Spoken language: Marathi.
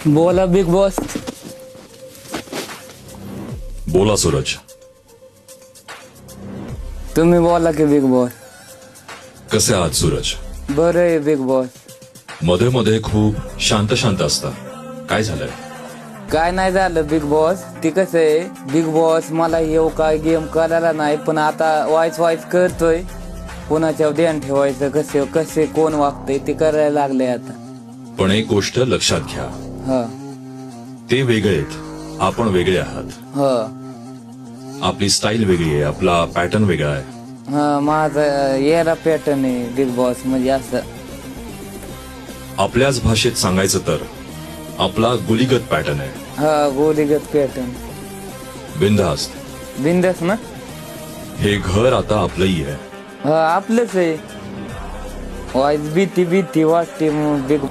बोला बिग बॉस. बोला सूरज. तुम्ही बोला की बिग बॉस. कसे आहात सूरज? बरं आहे बिग बॉस. मध्ये मध्ये खूप शांत शांत असता, काय झालंय? काय नाही झालं बिग बॉस. ती कसं आहे बिग बॉस, मला येऊ काय गेम करायला नाही, पण आता वाईस करतोय. कोणाच्या ध्यान ठेवायचं, कसे कसे कोण वागतंय ते करायला लागले आता. पण एक गोष्ट लक्षात घ्या, हा ते वेगळे आहेत, आपण वेगळे आहात. हा आपली स्टाईल वेगळी आहे, आपला पॅटर्न वेगळा आहे. हा माझा येरा पॅटर्न आहे बिग बॉस. म्हणजे असं आपल्याच भाषेत सांगायचं तर आपला गुलीगत पॅटर्न आहे. हा गोलीगत पॅटर्न. बिनधास्त. बिंदास ना. हे घर आता आपलंही आहे. हा आपलंच आहे. वाईस भीती वाटते बिग